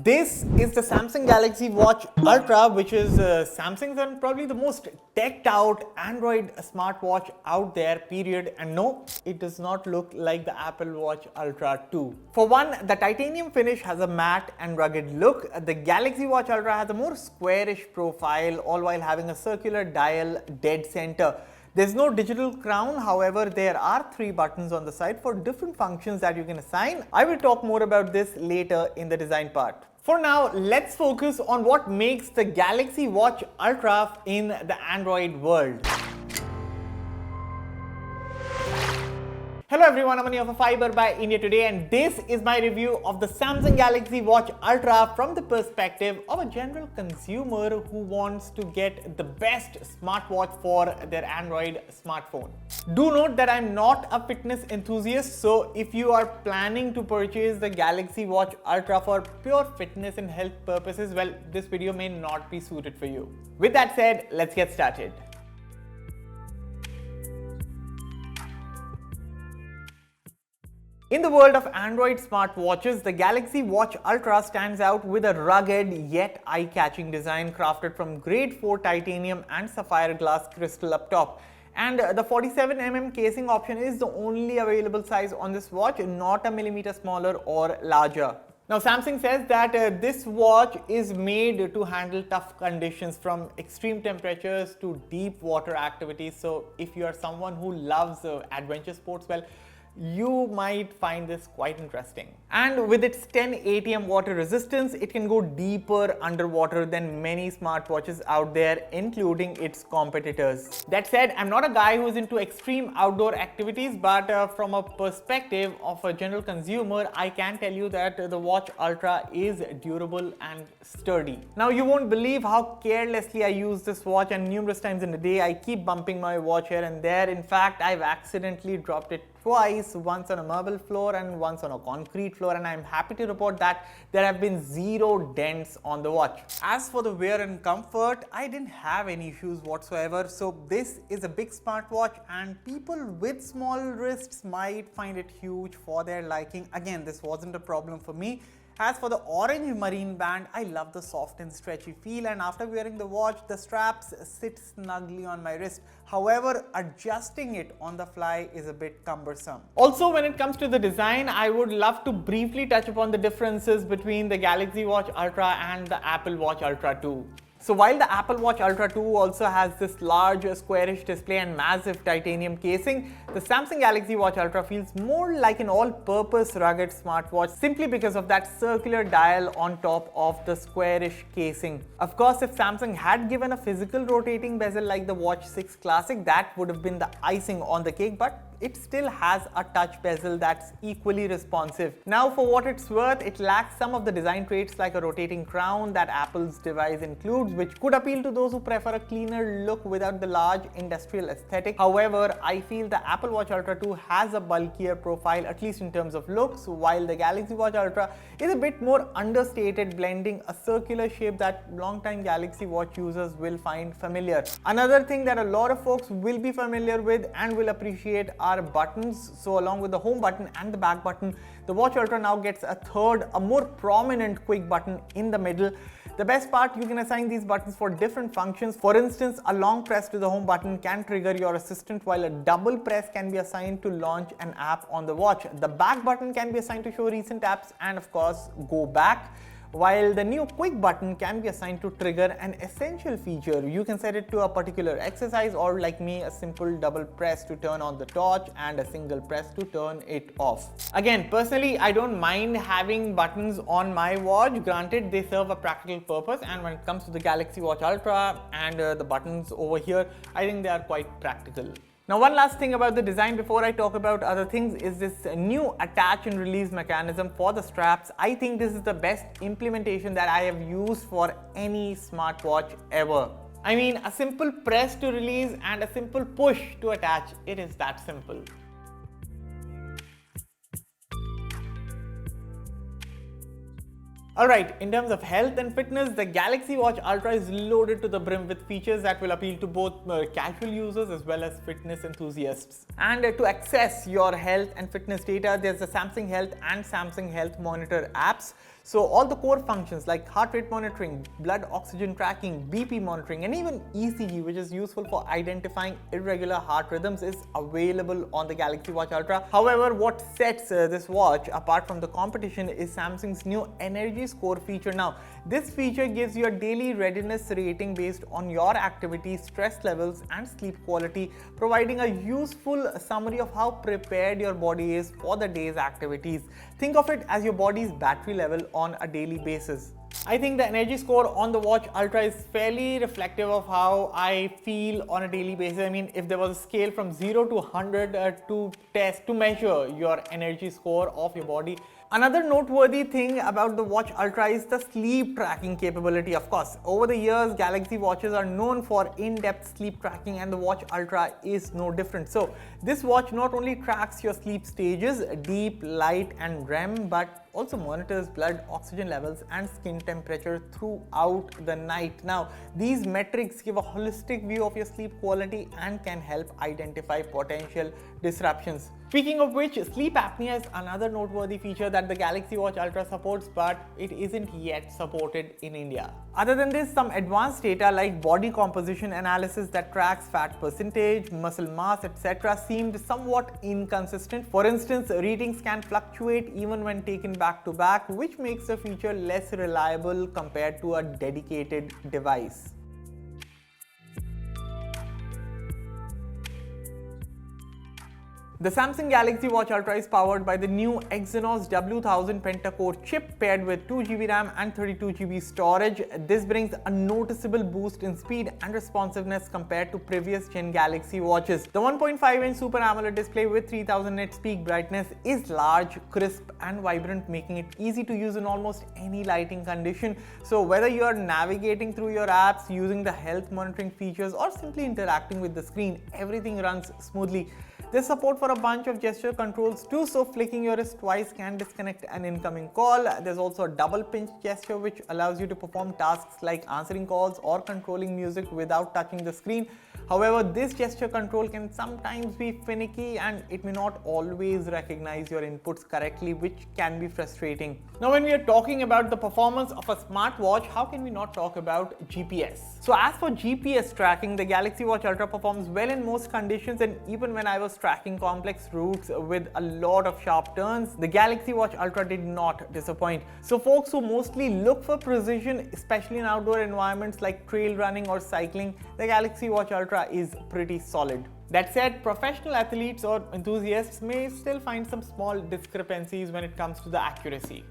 This is the Samsung Galaxy Watch Ultra, which is Samsung's and probably the most decked out Android smartwatch out there, period. And no, it does not look like the Apple Watch Ultra 2. For one, the titanium finish has a matte and rugged look. The Galaxy Watch Ultra has a more squarish profile, all while having a circular dial dead center. There's no digital crown, however, there are 3 buttons on the side for different functions that you can assign. I will talk more about this later in the design part. For now, let's focus on what makes the Galaxy Watch Ultra in the Android world. Hello everyone, I'm Mani of Fiiber by India Today, and this is my review of the Samsung Galaxy Watch Ultra from the perspective of a general consumer who wants to get the best smartwatch for their Android smartphone. Do note that I'm not a fitness enthusiast, so if you are planning to purchase the Galaxy Watch Ultra for pure fitness and health purposes, well, this video may not be suited for you. With that said, let's get started. In the world of Android smartwatches, the Galaxy Watch Ultra stands out with a rugged yet eye-catching design crafted from grade 4 titanium and sapphire glass crystal up top. And the 47mm casing option is the only available size on this watch, not a millimeter smaller or larger. Now, Samsung says that this watch is made to handle tough conditions from extreme temperatures to deep water activities. So if you are someone who loves adventure sports, well, you might find this quite interesting. And with its 10 ATM water resistance, it can go deeper underwater than many smartwatches out there, including its competitors. That said, I'm not a guy who's into extreme outdoor activities, but from a perspective of a general consumer, I can tell you that the Watch Ultra is durable and sturdy. Now, you won't believe how carelessly I use this watch, and numerous times in a day, I keep bumping my watch here and there. In fact, I've accidentally dropped it twice, once on a marble floor and once on a concrete floor, and I'm happy to report that there have been 0 dents on the watch. As for the wear and comfort, I didn't have any issues whatsoever. So this is a big smartwatch and people with small wrists might find it huge for their liking. Again, this wasn't a problem for me. As for the orange marine band, I love the soft and stretchy feel, and after wearing the watch, the straps sit snugly on my wrist. However, adjusting it on the fly is a bit cumbersome. Also, when it comes to the design, I would love to briefly touch upon the differences between the Galaxy Watch Ultra and the Apple Watch Ultra 2. So while the Apple Watch Ultra 2 also has this large squarish display and massive titanium casing, the Samsung Galaxy Watch Ultra feels more like an all-purpose rugged smartwatch simply because of that circular dial on top of the squarish casing. Of course, if Samsung had given a physical rotating bezel like the Watch 6 Classic, that would have been the icing on the cake, but it still has a touch bezel that's equally responsive. Now, for what it's worth, it lacks some of the design traits like a rotating crown that Apple's device includes, which could appeal to those who prefer a cleaner look without the large industrial aesthetic. However, I feel the Apple Watch Ultra 2 has a bulkier profile, at least in terms of looks, while the Galaxy Watch Ultra is a bit more understated, blending a circular shape that longtime Galaxy Watch users will find familiar. Another thing that a lot of folks will be familiar with and will appreciate are buttons. So along with the home button and the back button, the Watch Ultra now gets a more prominent quick button in the middle. The best part, you can assign these buttons for different functions. For instance, a long press to the home button can trigger your assistant, while a double press can be assigned to launch an app on the watch. The back button can be assigned to show recent apps and of course go back, while the new quick button can be assigned to trigger an essential feature. You can set it to a particular exercise, or like me, a simple double press to turn on the torch and a single press to turn it off. Again, personally, I don't mind having buttons on my watch. Granted, they serve a practical purpose, and when it comes to the Galaxy Watch Ultra and the buttons over here, I think they are quite practical. Now, one last thing about the design before I talk about other things is this new attach and release mechanism for the straps. I think this is the best implementation that I have used for any smartwatch ever. I mean, a simple press to release and a simple push to attach. It is that simple. Alright, in terms of health and fitness, the Galaxy Watch Ultra is loaded to the brim with features that will appeal to both casual users as well as fitness enthusiasts. And to access your health and fitness data, there's the Samsung Health and Samsung Health Monitor apps. So all the core functions like heart rate monitoring, blood oxygen tracking, BP monitoring, and even ECG, which is useful for identifying irregular heart rhythms, is available on the Galaxy Watch Ultra. However, what sets this watch apart from the competition is Samsung's new energy score feature. Now, this feature gives you a daily readiness rating based on your activity, stress levels, and sleep quality, providing a useful summary of how prepared your body is for the day's activities. Think of it as your body's battery level on a daily basis. I think the energy score on the Watch Ultra is fairly reflective of how I feel on a daily basis. I mean, if there was a scale from 0 to 100 to measure your energy score of your body. Another noteworthy thing about the Watch Ultra is the sleep tracking capability. Of course, over the years, Galaxy watches are known for in-depth sleep tracking, and the Watch Ultra is no different. So this watch not only tracks your sleep stages, deep, light, and REM, but also monitors blood oxygen levels and skin temperature throughout the night. Now, these metrics give a holistic view of your sleep quality and can help identify potential disruptions. Speaking of which, sleep apnea is another noteworthy feature that the Galaxy Watch Ultra supports, but it isn't yet supported in India. Other than this, some advanced data like body composition analysis that tracks fat percentage, muscle mass, etc. seemed somewhat inconsistent. For instance, readings can fluctuate even when taken back to back, which makes the feature less reliable compared to a dedicated device. The Samsung Galaxy Watch Ultra is powered by the new Exynos W1000 pentacore chip paired with 2GB RAM and 32GB storage. This brings a noticeable boost in speed and responsiveness compared to previous gen Galaxy watches. The 1.5-inch Super AMOLED display with 3000 nits peak brightness is large, crisp, and vibrant, making it easy to use in almost any lighting condition. So whether you are navigating through your apps, using the health monitoring features, or simply interacting with the screen, everything runs smoothly. There's support for a bunch of gesture controls too, so flicking your wrist twice can disconnect an incoming call. There's also a double pinch gesture which allows you to perform tasks like answering calls or controlling music without touching the screen. However, this gesture control can sometimes be finicky and it may not always recognize your inputs correctly, which can be frustrating. Now, when we are talking about the performance of a smartwatch, how can we not talk about GPS? So as for GPS tracking, the Galaxy Watch Ultra performs well in most conditions, and even when I was tracking complex routes with a lot of sharp turns, the Galaxy Watch Ultra did not disappoint. So folks who mostly look for precision, especially in outdoor environments like trail running or cycling, the Galaxy Watch Ultra is pretty solid. That said, professional athletes or enthusiasts may still find some small discrepancies when it comes to the accuracy.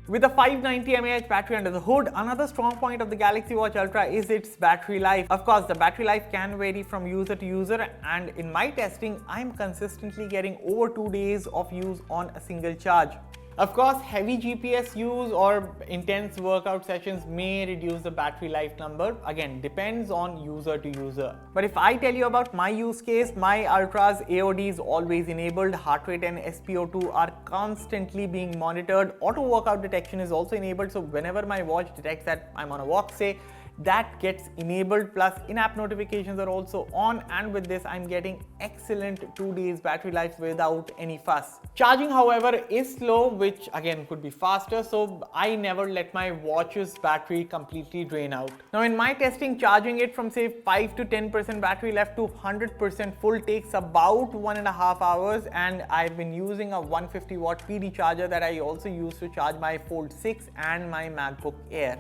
With a 590 mAh battery under the hood, another strong point of the Galaxy Watch Ultra is its battery life. Of course, the battery life can vary from user to user, and in my testing, I'm consistently getting over 2 days of use on a single charge. Of course, heavy GPS use or intense workout sessions may reduce the battery life number. Again, depends on user to user. But if I tell you about my use case, my Ultra's AOD is always enabled, heart rate and SpO2 are constantly being monitored, auto workout detection is also enabled, so whenever my watch detects that I'm on a walk, say, that gets enabled, plus in-app notifications are also on, and with this I'm getting excellent 2 days battery life without any fuss. Charging, however, is slow, which again could be faster, so I never let my watch's battery completely drain out. Now in my testing, charging it from say 5 to 10% battery left to 100% full takes about 1.5 hours, and I've been using a 150 watt PD charger that I also use to charge my Fold 6 and my MacBook Air.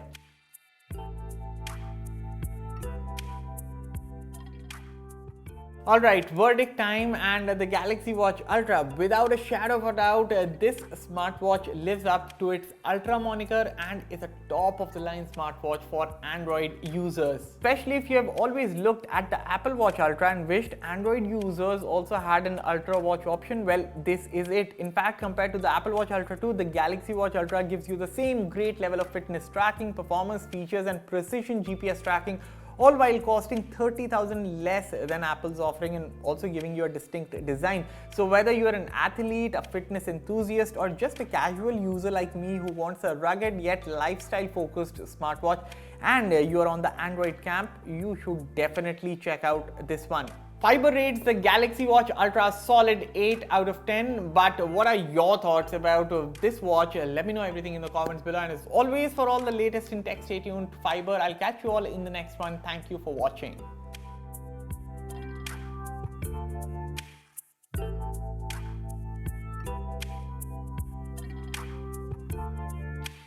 Alright, verdict time, and the Galaxy Watch Ultra. Without a shadow of a doubt, this smartwatch lives up to its Ultra moniker and is a top of the line smartwatch for Android users. Especially if you have always looked at the Apple Watch Ultra and wished Android users also had an Ultra watch option, well, this is it. In fact, compared to the Apple Watch Ultra 2, the Galaxy Watch Ultra gives you the same great level of fitness tracking, performance features and precision GPS tracking, all while costing 30,000 less than Apple's offering and also giving you a distinct design. So whether you're an athlete, a fitness enthusiast, or just a casual user like me who wants a rugged yet lifestyle focused smartwatch and you're on the Android camp, you should definitely check out this one. Fiiber rates the Galaxy Watch Ultra solid 8 out of 10. But what are your thoughts about this watch? Let me know everything in the comments below. And as always, for all the latest in tech, stay tuned to Fiiber. I'll catch you all in the next one. Thank you for watching.